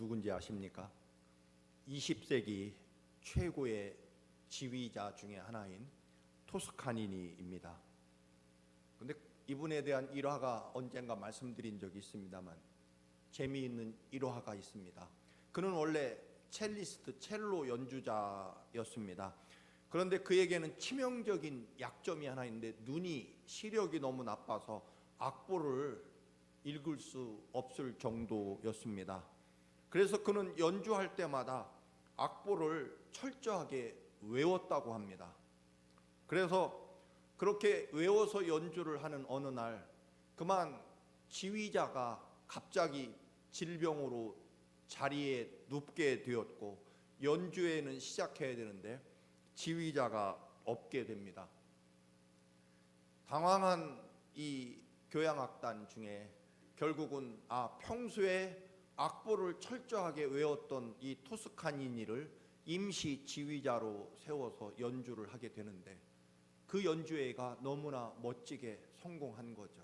누군지 아십니까? 20세기 최고의 지휘자 중에 하나인 토스카니니입니다. 근데 이분에 대한 일화가 언젠가 말씀드린 적이 있습니다만 재미있는 일화가 있습니다. 그는 원래 첼리스트, 첼로 연주자였습니다. 그런데 그에게는 치명적인 약점이 하나 있는데 눈이 시력이 너무 나빠서 악보를 읽을 수 없을 정도였습니다. 그래서 그는 연주할 때마다 악보를 철저하게 외웠다고 합니다. 그래서 그렇게 외워서 연주를 하는 어느 날 그만 지휘자가 갑자기 질병으로 자리에 눕게 되었고 연주회는 시작해야 되는데 지휘자가 없게 됩니다. 당황한 이 교향악단 중에 결국은 평소에 악보를 철저하게 외웠던 이 토스카니니를 임시 지휘자로 세워서 연주를 하게 되는데 그 연주회가 너무나 멋지게 성공한 거죠.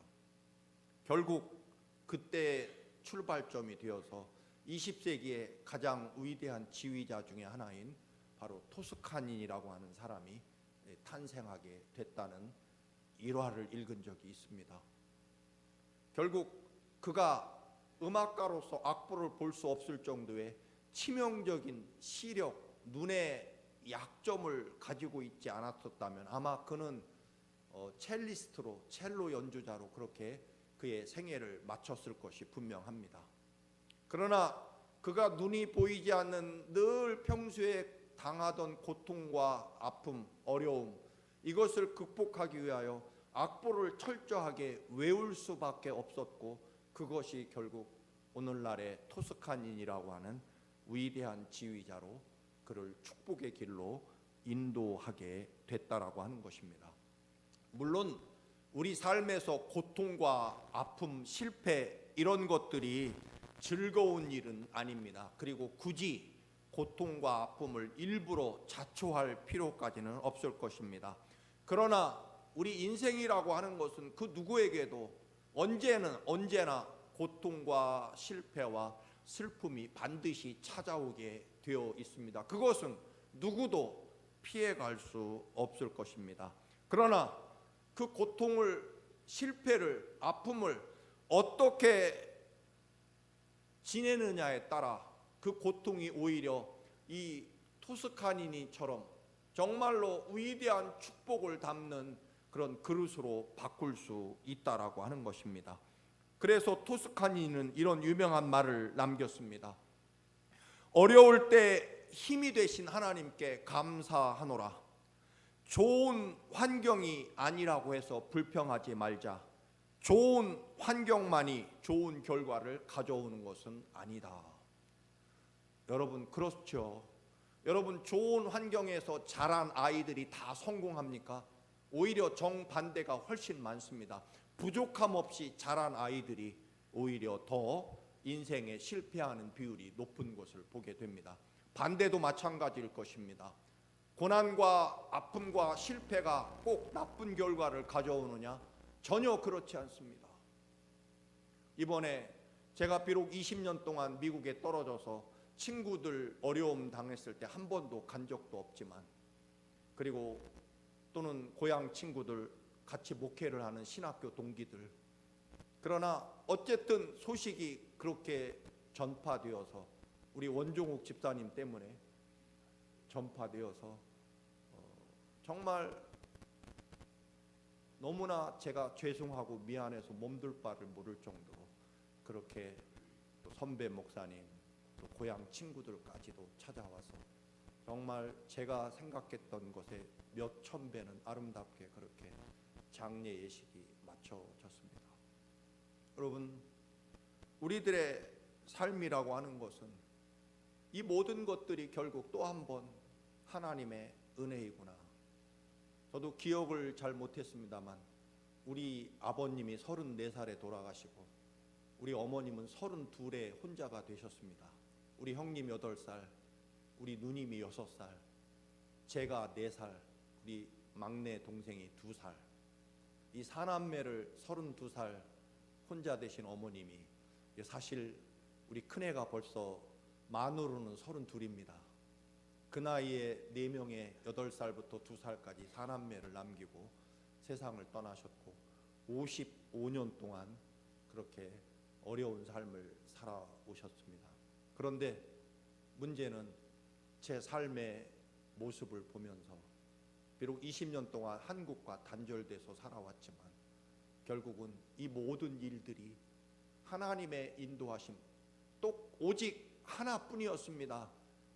결국 그때 출발점이 되어서 20세기의 가장 위대한 지휘자 중에 하나인 바로 토스카니니라고 하는 사람이 탄생하게 됐다는 일화를 읽은 적이 있습니다. 결국 그가 음악가로서 악보를 볼 수 없을 정도의 치명적인 시력, 눈의 약점을 가지고 있지 않았었다면 아마 그는 첼리스트로, 첼로 연주자로 그렇게 그의 생애를 마쳤을 것이 분명합니다. 그러나 그가 눈이 보이지 않는 늘 평소에 당하던 고통과 아픔, 어려움 이것을 극복하기 위하여 악보를 철저하게 외울 수밖에 없었고 그것이 결국 오늘날의 토스카니니라고 하는 위대한 지휘자로 그를 축복의 길로 인도하게 됐다라고 하는 것입니다. 물론 우리 삶에서 고통과 아픔, 실패 이런 것들이 즐거운 일은 아닙니다. 그리고 굳이 고통과 아픔을 일부러 자초할 필요까지는 없을 것입니다. 그러나 우리 인생이라고 하는 것은 그 누구에게도 언제나 고통과 실패와 슬픔이 반드시 찾아오게 되어 있습니다. 그것은 누구도 피해갈 수 없을 것입니다. 그러나 그 고통을, 실패를, 아픔을 어떻게 지내느냐에 따라 그 고통이 오히려 이 토스카니니처럼 정말로 위대한 축복을 담는 그런 그릇으로 바꿀 수 있다라고 하는 것입니다. 그래서 토스카니는 이런 유명한 말을 남겼습니다. 어려울 때 힘이 되신 하나님께 감사하노라. 좋은 환경이 아니라고 해서 불평하지 말자. 좋은 환경만이 좋은 결과를 가져오는 것은 아니다. 여러분 그렇죠? 여러분 좋은 환경에서 자란 아이들이 다 성공합니까? 오히려 정반대가 훨씬 많습니다. 부족함 없이 자란 아이들이 오히려 더 인생에 실패하는 비율이 높은 것을 보게 됩니다. 반대도 마찬가지일 것입니다. 고난과 아픔과 실패가 꼭 나쁜 결과를 가져오느냐? 전혀 그렇지 않습니다. 이번에 제가 비록 20년 동안 미국에 떨어져서 친구들 어려움 당했을 때 한 번도 간 적도 없지만 그리고 또는 고향 친구들 같이 목회를 하는 신학교 동기들 그러나 어쨌든 소식이 그렇게 전파되어서 우리 원종욱 집사님 때문에 전파되어서 정말 너무나 제가 죄송하고 미안해서 몸둘 바를 모를 정도로 그렇게 또 선배 목사님 또 고향 친구들까지도 찾아와서 정말 제가 생각했던 것에 몇 천 배는 아름답게 그렇게 장례 예식이 마쳐졌습니다. 여러분 우리들의 삶이라고 하는 것은 이 모든 것들이 결국 또 한 번 하나님의 은혜이구나. 저도 기억을 잘 못했습니다만 우리 아버님이 34살에 돌아가시고 우리 어머님은 32에 혼자가 되셨습니다. 우리 형님 8살, 우리 누님이 6살, 제가 4살, 우리 막내 동생이 2살. 이 사남매를 32살 혼자 되신 어머님이 사실 우리 큰애가 벌써 만으로는 32입니다. 그 나이에 4명의 8살부터 2살까지 4남매를 남기고 세상을 떠나셨고 55년 동안 그렇게 어려운 삶을 살아오셨습니다. 그런데 문제는 제 삶의 모습을 보면서 비록 20년 동안 한국과 단절돼서 살아왔지만 결국은 이 모든 일들이 하나님의 인도하심 오직 하나뿐이었습니다.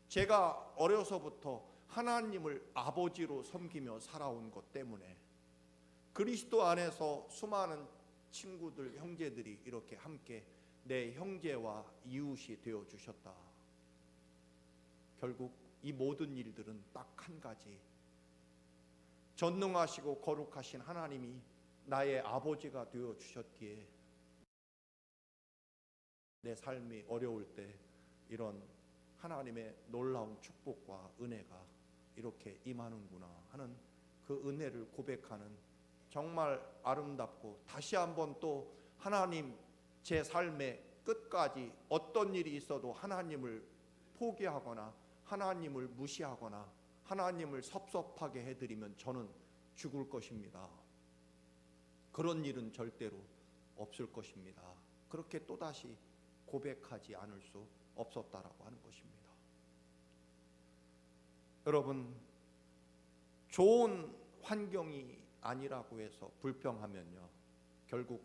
제가 어려서부터 하나님을 아버지로 섬기며 살아온 것 때문에 그리스도 안에서 수많은 친구들, 형제들이 이렇게 함께 내 형제와 이웃이 되어 주셨다. 결국 이 모든 일들은 딱 한 가지, 전능하시고 거룩하신 하나님이 나의 아버지가 되어 주셨기에 내 삶이 어려울 때 이런 하나님의 놀라운 축복과 은혜가 이렇게 임하는구나 하는 그 은혜를 고백하는 정말 아름답고 다시 한번 또 하나님 제 삶의 끝까지 어떤 일이 있어도 하나님을 포기하거나 하나님을 무시하거나 하나님을 섭섭하게 해드리면 저는 죽을 것입니다. 그런 일은 절대로 없을 것입니다. 그렇게 또다시 고백하지 않을 수 없었다라고 하는 것입니다. 여러분, 좋은 환경이 아니라고 해서 불평하면요, 결국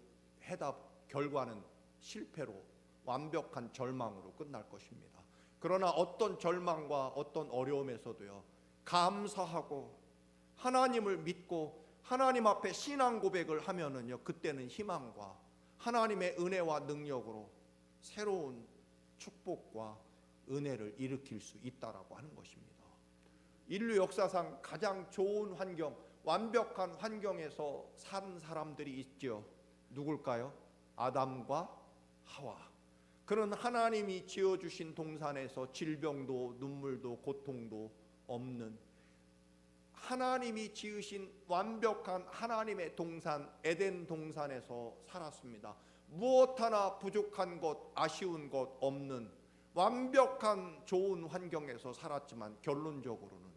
결과는 실패로 완벽한 절망으로 끝날 것입니다. 그러나 어떤 절망과 어떤 어려움에서도요, 감사하고 하나님을 믿고 하나님 앞에 신앙 고백을 하면은요, 그때는 희망과 하나님의 은혜와 능력으로 새로운 축복과 은혜를 일으킬 수 있다라고 하는 것입니다. 인류 역사상 가장 좋은 환경, 완벽한 환경에서 산 사람들이 있죠. 누굴까요? 아담과 하와. 그런 하나님이 지어주신 동산에서 질병도 눈물도 고통도 없는 하나님이 지으신 완벽한 하나님의 동산, 에덴 동산에서 살았습니다. 무엇 하나 부족한 것, 아쉬운 것 없는 완벽한 좋은 환경에서 살았지만 결론적으로는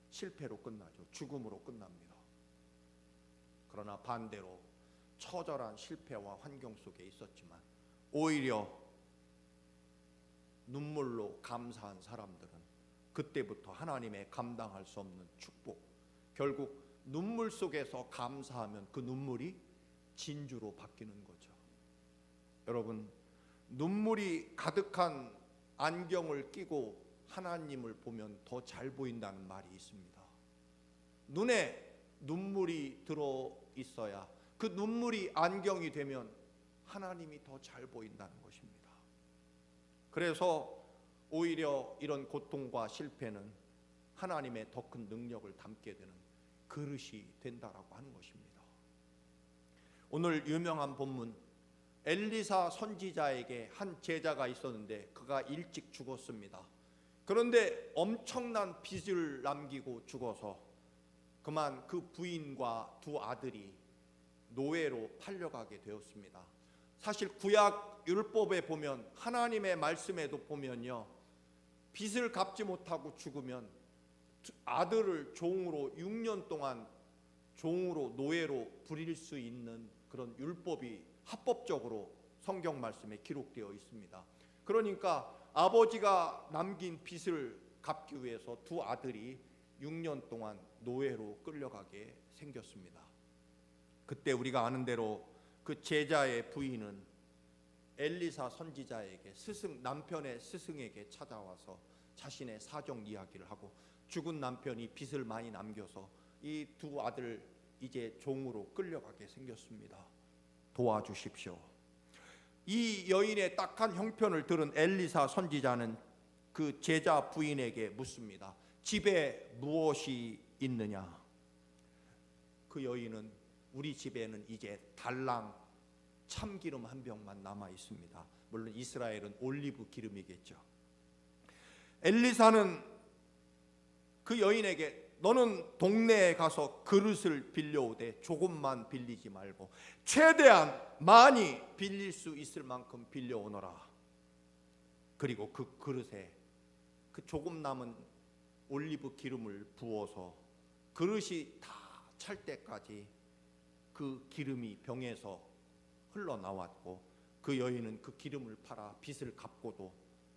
실패로 끝나죠. 죽음으로 끝납니다. 그러나 반대로 처절한 실패와 환경 속에 있었지만 오히려 눈물로 감사한 사람들은 그때부터 하나님의 감당할 수 없는 축복, 결국 눈물 속에서 감사하면 그 눈물이 진주로 바뀌는 거죠. 여러분, 눈물이 가득한 안경을 끼고 하나님을 보면 더 잘 보인다는 말이 있습니다. 눈에 눈물이 들어 있어야 그 눈물이 안경이 되면 하나님이 더 잘 보인다는 것입니다. 그래서 오히려 이런 고통과 실패는 하나님의 더 큰 능력을 담게 되는 그릇이 된다라고 하는 것입니다. 오늘 유명한 본문, 엘리사 선지자에게 한 제자가 있었는데 그가 일찍 죽었습니다. 그런데 엄청난 빚을 남기고 죽어서 그만 그 부인과 두 아들이 노예로 팔려가게 되었습니다. 사실 구약 율법에 보면, 하나님의 말씀에도 보면요, 빚을 갚지 못하고 죽으면 아들을 종으로 6년 동안 종으로 노예로 부릴 수 있는 그런 율법이 합법적으로 성경 말씀에 기록되어 있습니다. 그러니까 아버지가 남긴 빚을 갚기 위해서 두 아들이 6년 동안 노예로 끌려가게 생겼습니다. 그때 우리가 아는 대로 그 제자의 부인은 엘리사 선지자에게 남편의 스승에게 찾아와서 자신의 사정 이야기를 하고, 죽은 남편이 빚을 많이 남겨서 이 두 아들 이제 종으로 끌려가게 생겼습니다. 도와주십시오. 이 여인의 딱한 형편을 들은 엘리사 선지자는 그 제자 부인에게 묻습니다. 집에 무엇이 있느냐? 그 여인은 우리 집에는 이제 달랑 참기름 한 병만 남아 있습니다. 물론 이스라엘은 올리브 기름이겠죠. 엘리사는 그 여인에게 너는 동네에 가서 그릇을 빌려오되 조금만 빌리지 말고 최대한 많이 빌릴 수 있을 만큼 빌려오너라. 그리고 그 그릇에 그 조금 남은 올리브 기름을 부어서 그릇이 다 찰 때까지 그 기름이 병에서 흘러나왔고, 그 여인은 그 기름을 팔아 빚을 갚고도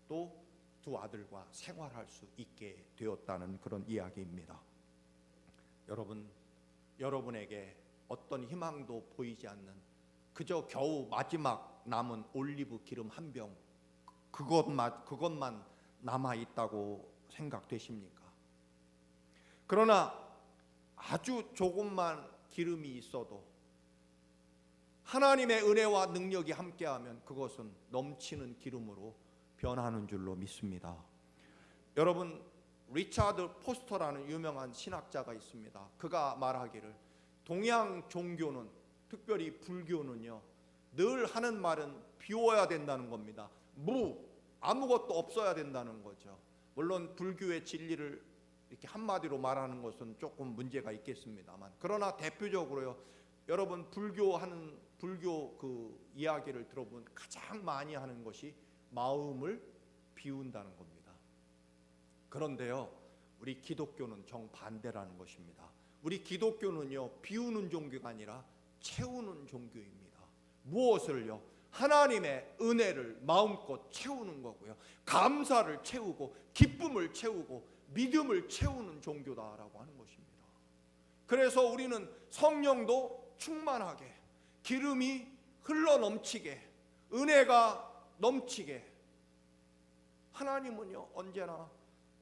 또 두 아들과 생활할 수 있게 되었다는 그런 이야기입니다. 여러분, 여러분에게 어떤 희망도 보이지 않는, 그저 겨우 마지막 남은 올리브 기름 한 병, 그것만 남아 있다고 생각되십니까? 그러나 아주 조금만 기름이 있어도 하나님의 은혜와 능력이 함께하면 그것은 넘치는 기름으로 변하는 줄로 믿습니다. 여러분, 리차드 포스터라는 유명한 신학자가 있습니다. 그가 말하기를 동양 종교는, 특별히 불교는요, 늘 하는 말은 비워야 된다는 겁니다. 아무것도 없어야 된다는 거죠. 물론 불교의 진리를 이렇게 한마디로 말하는 것은 조금 문제가 있겠습니다만, 그러나 대표적으로요, 여러분 불교 그 이야기를 들어보면 가장 많이 하는 것이 마음을 비운다는 겁니다. 그런데요, 우리 기독교는 정반대라는 것입니다. 우리 기독교는요, 비우는 종교가 아니라 채우는 종교입니다. 무엇을요? 하나님의 은혜를 마음껏 채우는 거고요, 감사를 채우고 기쁨을 채우고 믿음을 채우는 종교다라고 하는 것입니다. 그래서 우리는 성령도 충만하게, 기름이 흘러 넘치게, 은혜가 넘치게, 하나님은요 언제나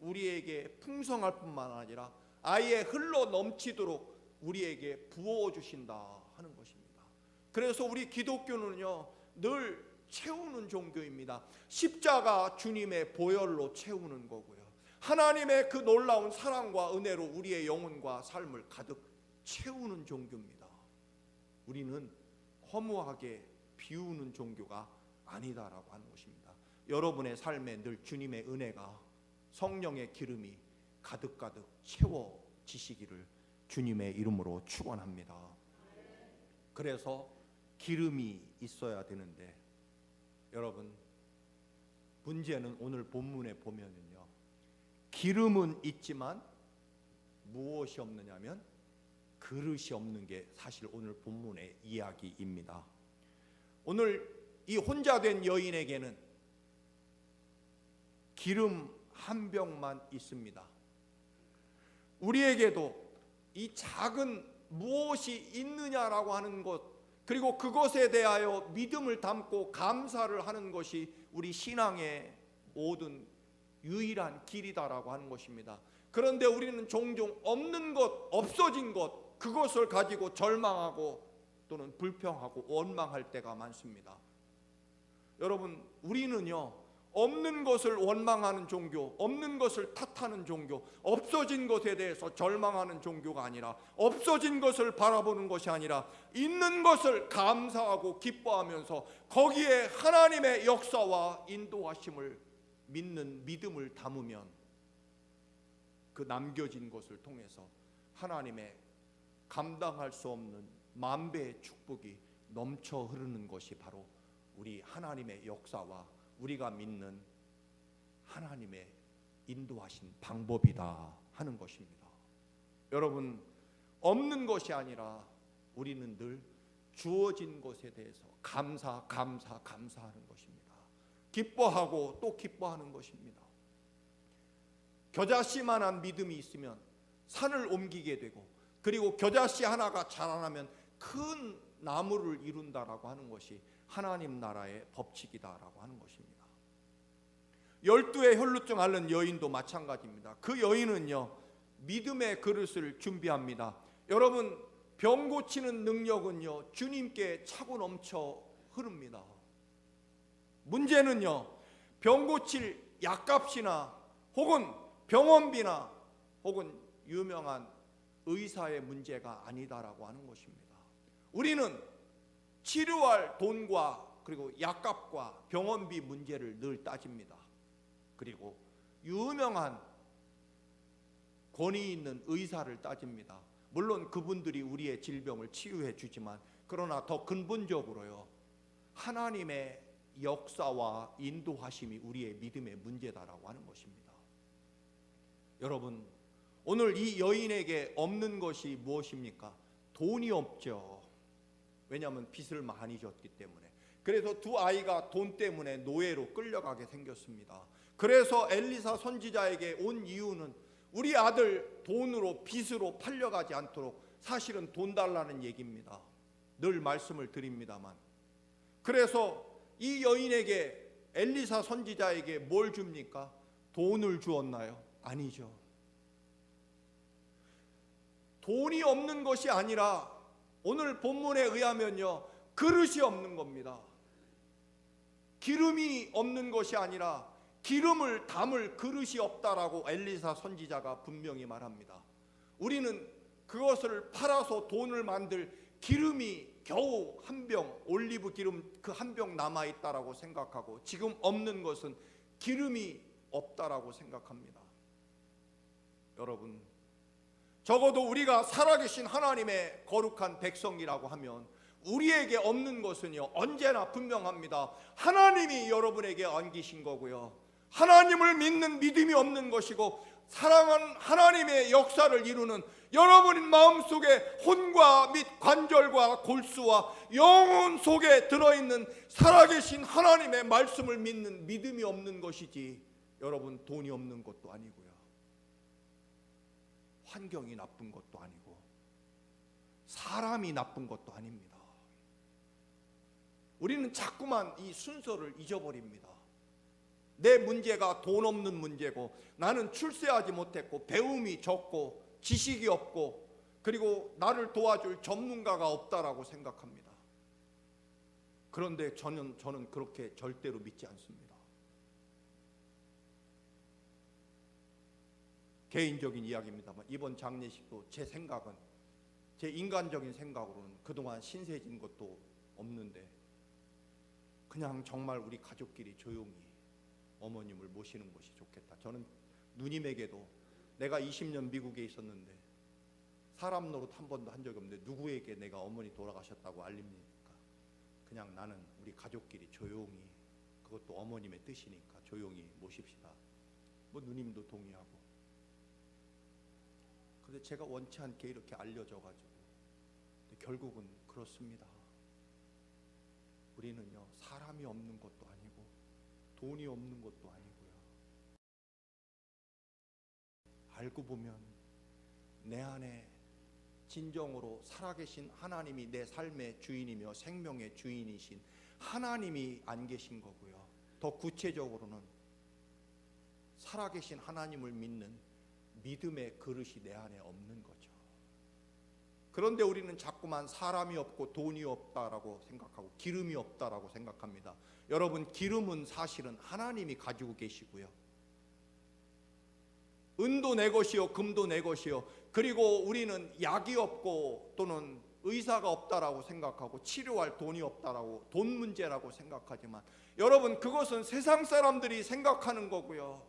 우리에게 풍성할 뿐만 아니라 아예 흘러 넘치도록 우리에게 부어 주신다 하는 것입니다. 그래서 우리 기독교는요 늘 채우는 종교입니다. 십자가 주님의 보혈로 채우는 거고요, 하나님의 그 놀라운 사랑과 은혜로 우리의 영혼과 삶을 가득 채우는 종교입니다. 우리는 허무하게 비우는 종교가 아니다라고 하는 것입니다. 여러분의 삶에 늘 주님의 은혜가, 성령의 기름이 가득가득 채워지시기를 주님의 이름으로 축원합니다. 그래서 기름이 있어야 되는데, 여러분 문제는 오늘 본문에 보면은요, 기름은 있지만 무엇이 없느냐면 그릇이 없는 게 사실 오늘 본문의 이야기입니다. 오늘 이 혼자 된 여인에게는 기름 한 병만 있습니다. 우리에게도 이 작은 무엇이 있느냐라고 하는 것, 그리고 그것에 대하여 믿음을 담고 감사를 하는 것이 우리 신앙의 모든 유일한 길이다라고 하는 것입니다. 그런데 우리는 종종 없는 것, 없어진 것, 그것을 가지고 절망하고 또는 불평하고 원망할 때가 많습니다. 여러분, 우리는요 없는 것을 원망하는 종교, 없는 것을 탓하는 종교, 없어진 것에 대해서 절망하는 종교가 아니라, 없어진 것을 바라보는 것이 아니라 있는 것을 감사하고 기뻐하면서 거기에 하나님의 역사와 인도하심을 믿는 믿음을 담으면 그 남겨진 것을 통해서 하나님의 감당할 수 없는 만배의 축복이 넘쳐 흐르는 것이 바로 우리 하나님의 역사와 우리가 믿는 하나님의 인도하신 방법이다 하는 것입니다. 여러분, 없는 것이 아니라 우리는 늘 주어진 것에 대해서 감사하는 것입니다. 기뻐하고 또 기뻐하는 것입니다. 겨자씨만한 믿음이 있으면 산을 옮기게 되고, 그리고 겨자씨 하나가 자라나면 큰 나무를 이룬다라고 하는 것이 하나님 나라의 법칙이다라고 하는 것입니다. 12의 혈루증 앓는 여인도 마찬가지입니다. 그 여인은요 믿음의 그릇을 준비합니다. 여러분, 병 고치는 능력은요 주님께 차고 넘쳐 흐릅니다. 문제는요 병 고칠 약값이나 혹은 병원비나 혹은 유명한 의사의 문제가 아니다라고 하는 것입니다. 우리는 치료할 돈과 그리고 약값과 병원비 문제를 늘 따집니다. 그리고 유명한 권위 있는 의사를 따집니다. 물론 그분들이 우리의 질병을 치유해 주지만, 그러나 더 근본적으로요 하나님의 역사와 인도하심이 우리의 믿음의 문제다라고 하는 것입니다. 여러분, 오늘 이 여인에게 없는 것이 무엇입니까? 돈이 없죠. 왜냐하면 빚을 많이 졌기 때문에. 그래서 두 아이가 돈 때문에 노예로 끌려가게 생겼습니다. 그래서 엘리사 선지자에게 온 이유는 우리 아들 돈으로 빚으로 팔려가지 않도록, 사실은 돈 달라는 얘기입니다. 늘 말씀을 드립니다만. 그래서 이 여인에게, 엘리사 선지자에게 뭘 줍니까? 돈을 주었나요? 아니죠. 돈이 없는 것이 아니라 오늘 본문에 의하면요, 그릇이 없는 겁니다. 기름이 없는 것이 아니라 기름을 담을 그릇이 없다라고 엘리사 선지자가 분명히 말합니다. 우리는 그것을 팔아서 돈을 만들 기름이 겨우 한 병, 올리브 기름 그 한 병 남아있다라고 생각하고, 지금 없는 것은 기름이 없다라고 생각합니다. 여러분, 적어도 우리가 살아계신 하나님의 거룩한 백성이라고 하면 우리에게 없는 것은요, 언제나 분명합니다. 하나님이 여러분에게 안기신 거고요, 하나님을 믿는 믿음이 없는 것이고, 사랑하는 하나님의 역사를 이루는 여러분 마음속에 혼과 및 관절과 골수와 영혼 속에 들어있는 살아계신 하나님의 말씀을 믿는 믿음이 없는 것이지, 여러분 돈이 없는 것도 아니고요, 환경이 나쁜 것도 아니고, 사람이 나쁜 것도 아닙니다. 우리는 자꾸만 이 순서를 잊어버립니다. 내 문제가 돈 없는 문제고, 나는 출세하지 못했고, 배움이 적고, 지식이 없고, 그리고 나를 도와줄 전문가가 없다라고 생각합니다. 그런데 저는 그렇게 절대로 믿지 않습니다. 개인적인 이야기입니다만, 이번 장례식도 제 생각은, 제 인간적인 생각으로는 그동안 신세진 것도 없는데 그냥 정말 우리 가족끼리 조용히 어머님을 모시는 것이 좋겠다. 저는 누님에게도, 내가 20년 미국에 있었는데 사람 노릇 한 번도 한 적이 없는데 누구에게 내가 어머니 돌아가셨다고 알립니까? 그냥 나는 우리 가족끼리 조용히, 그것도 어머님의 뜻이니까 조용히 모십시다. 뭐 누님도 동의하고. 근데 제가 원치 않게 이렇게 알려져가지고, 결국은 그렇습니다. 우리는요, 사람이 없는 것도 아니고 돈이 없는 것도 아니고요, 알고 보면 내 안에 진정으로 살아계신 하나님이 내 삶의 주인이며 생명의 주인이신 하나님이 안 계신 거고요, 더 구체적으로는 살아계신 하나님을 믿는 믿음의 그릇이 내 안에 없는 거죠. 그런데 우리는 자꾸만 사람이 없고 돈이 없다라고 생각하고 기름이 없다라고 생각합니다. 여러분, 기름은 사실은 하나님이 가지고 계시고요, 은도 내 것이요 금도 내 것이요, 그리고 우리는 약이 없고 또는 의사가 없다라고 생각하고 치료할 돈이 없다라고, 돈 문제라고 생각하지만, 여러분 그것은 세상 사람들이 생각하는 거고요,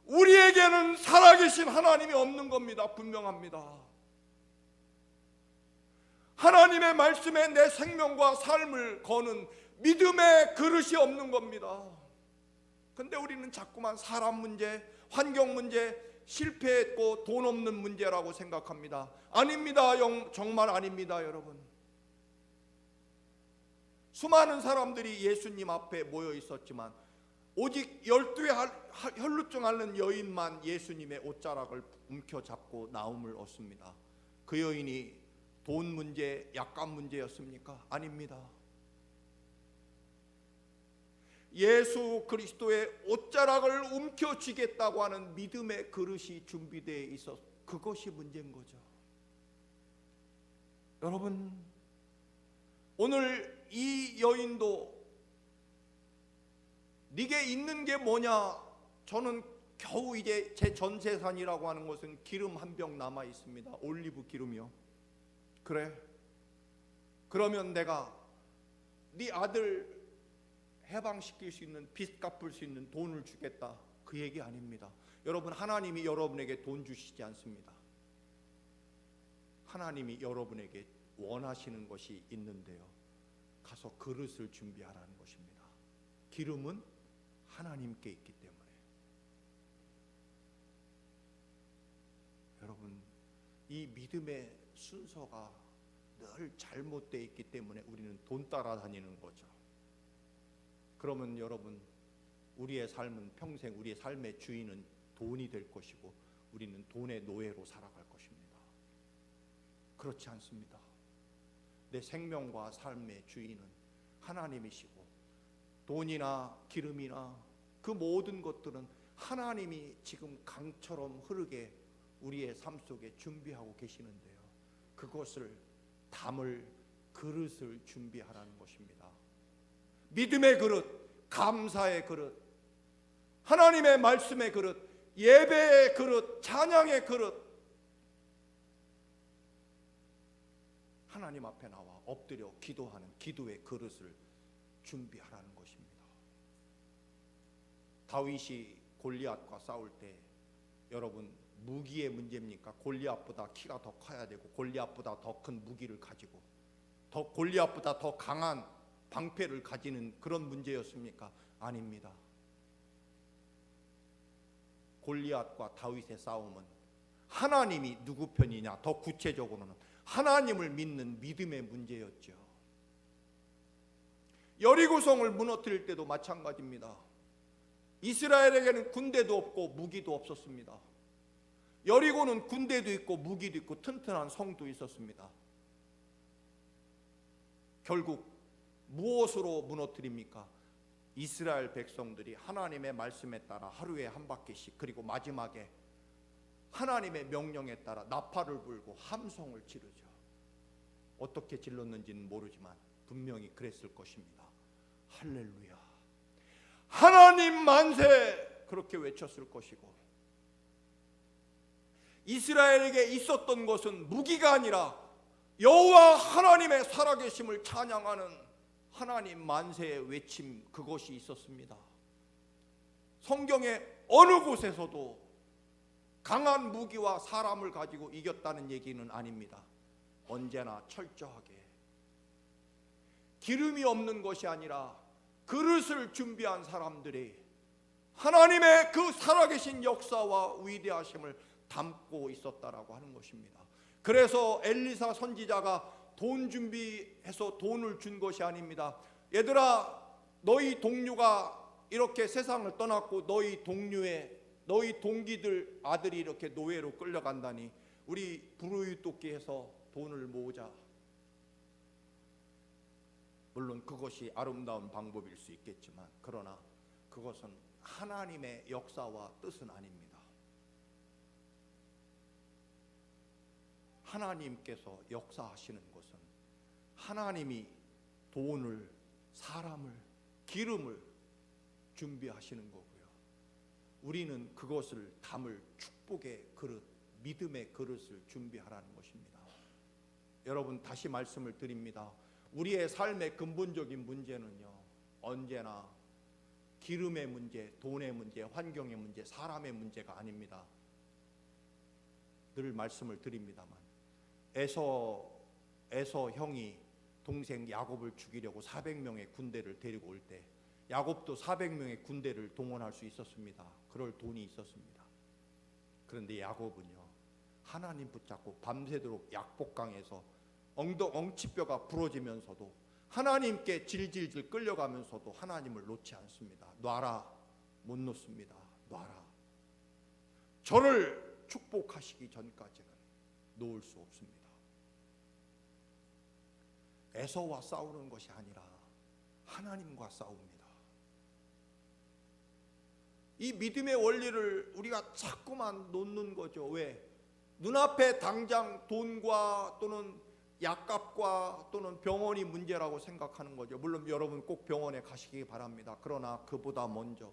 우리에게는 살아계신 하나님이 없는 겁니다. 분명합니다. 하나님의 말씀에 내 생명과 삶을 거는 믿음의 그릇이 없는 겁니다. 근데 우리는 자꾸만 사람 문제, 환경 문제, 실패했고 돈 없는 문제라고 생각합니다. 아닙니다. 정말 아닙니다. 여러분, 수많은 사람들이 예수님 앞에 모여 있었지만 오직 12의 혈루증 앓는 여인만 예수님의 옷자락을 움켜잡고 나음을 얻습니다. 그 여인이 돈 문제, 약간 문제였습니까? 아닙니다. 예수 그리스도의 옷자락을 움켜쥐겠다고 하는 믿음의 그릇이 준비되어 있어, 그것이 문제인 거죠. 여러분, 오늘 이 여인도 네게 있는 게 뭐냐? 저는 겨우 이제 제 전 재산이라고 하는 것은 기름 한 병 남아 있습니다. 올리브 기름이요. 그래, 그러면 내가 네 아들 해방시킬 수 있는, 빚 갚을 수 있는 돈을 주겠다, 그 얘기 아닙니다. 여러분, 하나님이 여러분에게 돈 주시지 않습니다. 하나님이 여러분에게 원하시는 것이 있는데요, 가서 그릇을 준비하라는 것입니다. 기름은 하나님께 있기 때문에. 여러분, 이 믿음의 순서가 늘 잘못되어 있기 때문에 우리는 돈 따라다니는 거죠. 그러면 여러분, 우리의 삶은 평생 우리의 삶의 주인은 돈이 될 것이고 우리는 돈의 노예로 살아갈 것입니다. 그렇지 않습니다. 내 생명과 삶의 주인은 하나님이시고 돈이나 기름이나 그 모든 것들은 하나님이 지금 강처럼 흐르게 우리의 삶 속에 준비하고 계시는데요, 그것을 담을 그릇을 준비하라는 것입니다. 믿음의 그릇, 감사의 그릇, 하나님의 말씀의 그릇, 예배의 그릇, 찬양의 그릇, 하나님 앞에 나와 엎드려 기도하는 기도의 그릇을 준비하라는 것입니다. 다윗이 골리앗과 싸울 때 여러분, 무기의 문제입니까? 골리앗보다 키가 더 커야 되고 골리앗보다 더 큰 무기를 가지고 골리앗보다 더 강한 방패를 가지는 그런 문제였습니까? 아닙니다. 골리앗과 다윗의 싸움은 하나님이 누구 편이냐, 더 구체적으로는 하나님을 믿는 믿음의 문제였죠. 여리고성을 무너뜨릴 때도 마찬가지입니다. 이스라엘에게는 군대도 없고 무기도 없었습니다. 여리고는 군대도 있고 무기도 있고 튼튼한 성도 있었습니다. 결국 무엇으로 무너뜨립니까? 이스라엘 백성들이 하나님의 말씀에 따라 하루에 한 바퀴씩, 그리고 마지막에 하나님의 명령에 따라 나팔을 불고 함성을 지르죠. 어떻게 질렀는지는 모르지만 분명히 그랬을 것입니다. 할렐루야, 하나님 만세, 그렇게 외쳤을 것이고, 이스라엘에게 있었던 것은 무기가 아니라 여호와 하나님의 살아계심을 찬양하는 하나님 만세의 외침, 그것이 있었습니다. 성경의 어느 곳에서도 강한 무기와 사람을 가지고 이겼다는 얘기는 아닙니다. 언제나 철저하게 기름이 없는 것이 아니라 그릇을 준비한 사람들이 하나님의 그 살아계신 역사와 위대하심을 담고 있었다라고 하는 것입니다. 그래서 엘리사 선지자가 돈 준비해서 돈을 준 것이 아닙니다. 얘들아, 너희 동료가 이렇게 세상을 떠났고 너희 동기들 아들이 이렇게 노예로 끌려간다니 우리 불우이웃돕기해서 돈을 모으자. 물론 그것이 아름다운 방법일 수 있겠지만, 그러나 그것은 하나님의 역사와 뜻은 아닙니다. 하나님께서 역사하시는 것은 하나님이 돈을, 사람을, 기름을 준비하시는 거고요, 우리는 그것을 담을 축복의 그릇, 믿음의 그릇을 준비하라는 것입니다. 여러분, 다시 말씀을 드립니다. 우리의 삶의 근본적인 문제는요, 언제나 기름의 문제, 돈의 문제, 환경의 문제, 사람의 문제가 아닙니다. 늘 말씀을 드립니다만, 에서 형이 동생 야곱을 죽이려고 400명의 군대를 데리고 올 때 야곱도 400명의 군대를 동원할 수 있었습니다. 그럴 돈이 있었습니다. 그런데 야곱은요, 하나님 붙잡고 밤새도록 약복강에서 엉치뼈가 부러지면서도 하나님께 질질질 끌려가면서도 하나님을 놓지 않습니다. 놔라, 못 놓습니다. 놔라. 저를 축복하시기 전까지는 놓을 수 없습니다. 에서와 싸우는 것이 아니라 하나님과 싸웁니다. 이 믿음의 원리를 우리가 자꾸만 놓는 거죠. 왜? 눈앞에 당장 돈과 또는 약값과 또는 병원이 문제라고 생각하는 거죠. 물론 여러분 꼭 병원에 가시기 바랍니다. 그러나 그보다 먼저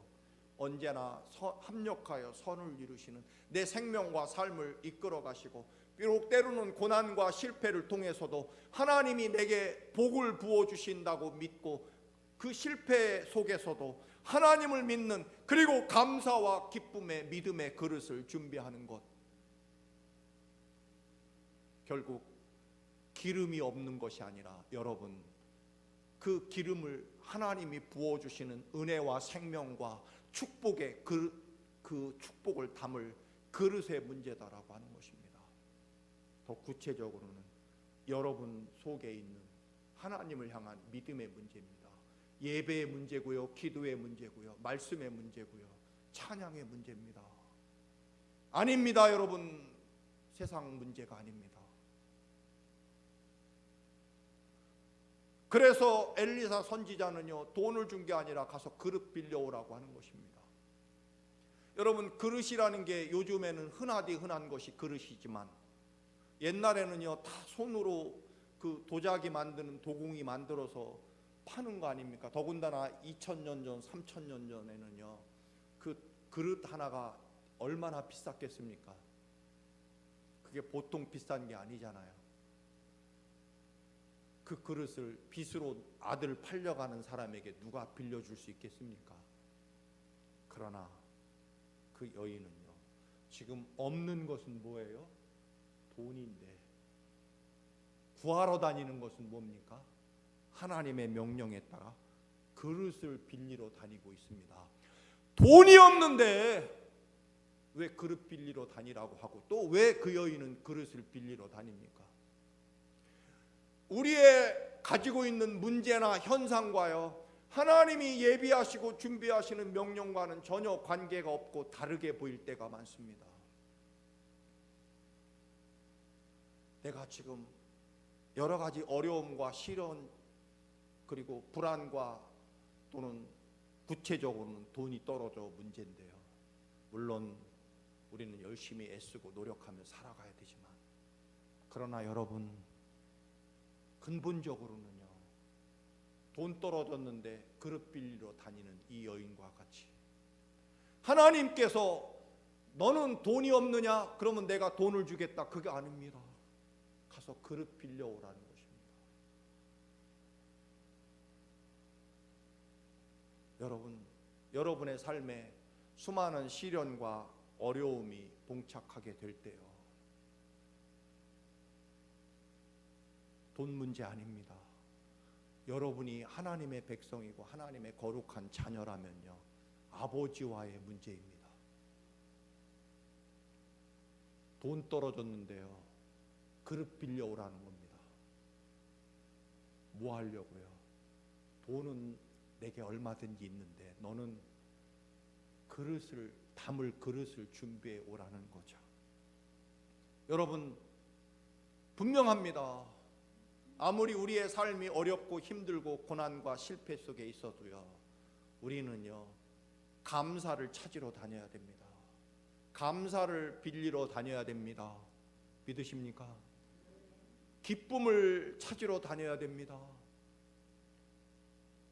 언제나 합력하여 선을 이루시는 내 생명과 삶을 이끌어 가시고, 비록 때로는 고난과 실패를 통해서도 하나님이 내게 복을 부어주신다고 믿고 그 실패 속에서도 하나님을 믿는, 그리고 감사와 기쁨의 믿음의 그릇을 준비하는 것, 결국 기름이 없는 것이 아니라 여러분, 그 기름을 하나님이 부어주시는 은혜와 생명과 축복의 그 축복을 담을 그릇의 문제다라고 하는 것입니다. 더 구체적으로는 여러분 속에 있는 하나님을 향한 믿음의 문제입니다. 예배의 문제고요, 기도의 문제고요, 말씀의 문제고요, 찬양의 문제입니다. 아닙니다, 여러분. 세상 문제가 아닙니다. 그래서 엘리사 선지자는요, 돈을 준 게 아니라 가서 그릇 빌려오라고 하는 것입니다. 여러분, 그릇이라는 게 요즘에는 흔하디 흔한 것이 그릇이지만 옛날에는요, 다 손으로 그 도자기 만드는 도공이 만들어서 파는 거 아닙니까? 더군다나 2000년 전, 3000년 전에는요, 그 그릇 하나가 얼마나 비쌌겠습니까? 그게 보통 비싼 게 아니잖아요. 그 그릇을 빚으로 아들 팔려가는 사람에게 누가 빌려줄 수 있겠습니까? 그러나 그 여인은요, 지금 없는 것은 뭐예요? 돈인데 구하러 다니는 것은 뭡니까? 하나님의 명령에 따라 그릇을 빌리러 다니고 있습니다. 돈이 없는데 왜 그릇 빌리러 다니라고 하고 또 왜 그 여인은 그릇을 빌리러 다닙니까? 우리의 가지고 있는 문제나 현상과요, 하나님이 예비하시고 준비하시는 명령과는 전혀 관계가 없고 다르게 보일 때가 많습니다. 내가 지금 여러 가지 어려움과 시련 그리고 불안과 또는 구체적으로는 돈이 떨어져 문제인데요, 물론 우리는 열심히 애쓰고 노력하며 살아가야 되지만, 그러나 여러분, 근본적으로는요, 돈 떨어졌는데 그릇 빌리러 다니는 이 여인과 같이 하나님께서 너는 돈이 없느냐? 그러면 내가 돈을 주겠다, 그게 아닙니다. 가서 그릇 빌려오라는 것입니다. 여러분, 여러분의 삶에 수많은 시련과 어려움이 봉착하게 될 때요, 돈 문제 아닙니다. 여러분이 하나님의 백성이고 하나님의 거룩한 자녀라면요, 아버지와의 문제입니다. 돈 떨어졌는데요, 그릇 빌려오라는 겁니다. 뭐 하려고요? 돈은 내게 얼마든지 있는데 너는 그릇을 담을 그릇을 준비해 오라는 거죠. 여러분, 분명합니다. 아무리 우리의 삶이 어렵고 힘들고 고난과 실패 속에 있어도요, 우리는요, 감사를 찾으러 다녀야 됩니다. 감사를 빌리러 다녀야 됩니다. 믿으십니까? 기쁨을 찾으러 다녀야 됩니다.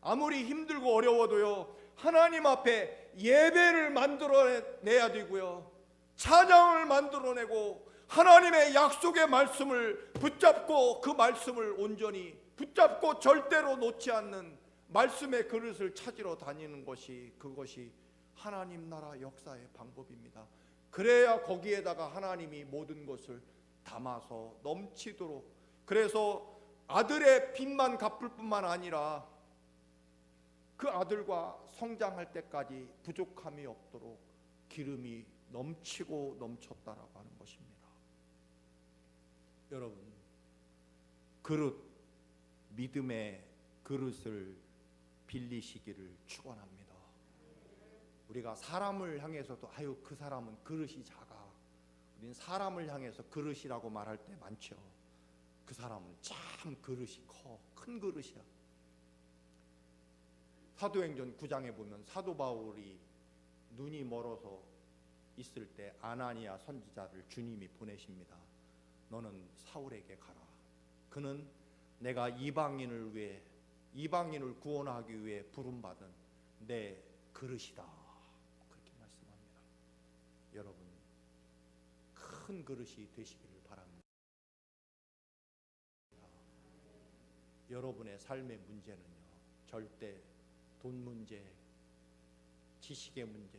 아무리 힘들고 어려워도요, 하나님 앞에 예배를 만들어내야 되고요, 찬양을 만들어내고 하나님의 약속의 말씀을 붙잡고 그 말씀을 온전히 붙잡고 절대로 놓지 않는 말씀의 그릇을 찾으러 다니는 것이, 그것이 하나님 나라 역사의 방법입니다. 그래야 거기에다가 하나님이 모든 것을 담아서 넘치도록, 그래서 아들의 빚만 갚을 뿐만 아니라 그 아들과 성장할 때까지 부족함이 없도록 기름이 넘치고 넘쳤다라고 하는 것입니다. 여러분, 그릇, 믿음의 그릇을 빌리시기를 축원합니다. 우리가 사람을 향해서도 아유, 그 사람은 그릇이 작아, 우리는 사람을 향해서 그릇이라고 말할 때 많죠. 그 사람은 참 그릇이 커, 큰 그릇이야. 사도행전 9장에 보면 사도 바울이 눈이 멀어서 있을 때 아나니아 선지자를 주님이 보내십니다. 너는 사울에게 가라. 그는 내가 이방인을 구원하기 위해 부름받은 내 그릇이다. 그렇게 말씀합니다. 여러분, 큰 그릇이 되시기를 바랍니다. 여러분의 삶의 문제는요, 절대 돈 문제, 지식의 문제,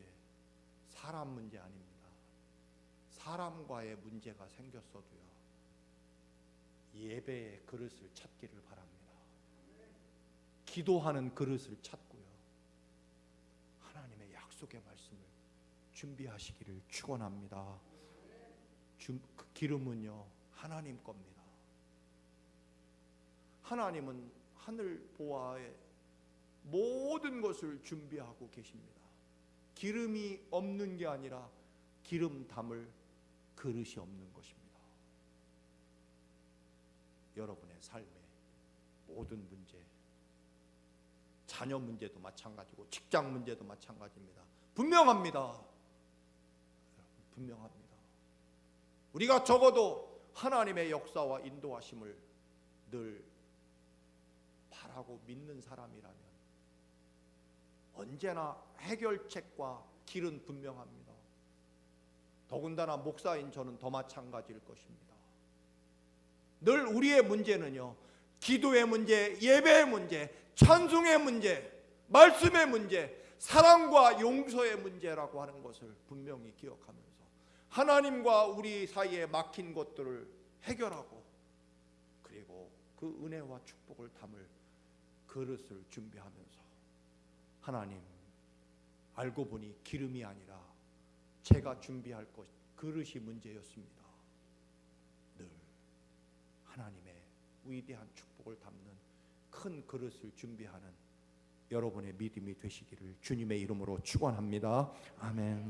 사람 문제 아닙니다. 사람과의 문제가 생겼어도요, 예배의 그릇을 찾기를 바랍니다. 기도하는 그릇을 찾고요. 하나님의 약속의 말씀을 준비하시기를 축원합니다. 그 기름은요 하나님 겁니다. 하나님은 하늘 보아에 모든 것을 준비하고 계십니다. 기름이 없는 게 아니라 기름 담을 그릇이 없는 것입니다. 여러분의 삶의 모든 문제, 자녀 문제도 마찬가지고 직장 문제도 마찬가지입니다. 분명합니다. 분명합니다. 우리가 적어도 하나님의 역사와 인도하심을 늘 바라고 믿는 사람이라면 언제나 해결책과 길은 분명합니다. 더군다나 목사인 저는 더 마찬가지일 것입니다. 늘 우리의 문제는요, 기도의 문제, 예배의 문제, 찬송의 문제, 말씀의 문제, 사랑과 용서의 문제라고 하는 것을 분명히 기억하면서 하나님과 우리 사이에 막힌 것들을 해결하고, 그리고 그 은혜와 축복을 담을 그릇을 준비하면서, 하나님, 알고 보니 기름이 아니라 제가 준비할 것, 그릇이 문제였습니다. 늘 하나님의 위대한 축복을 담는 큰 그릇을 준비하는 여러분의 믿음이 되시기를 주님의 이름으로 축원합니다. 아멘.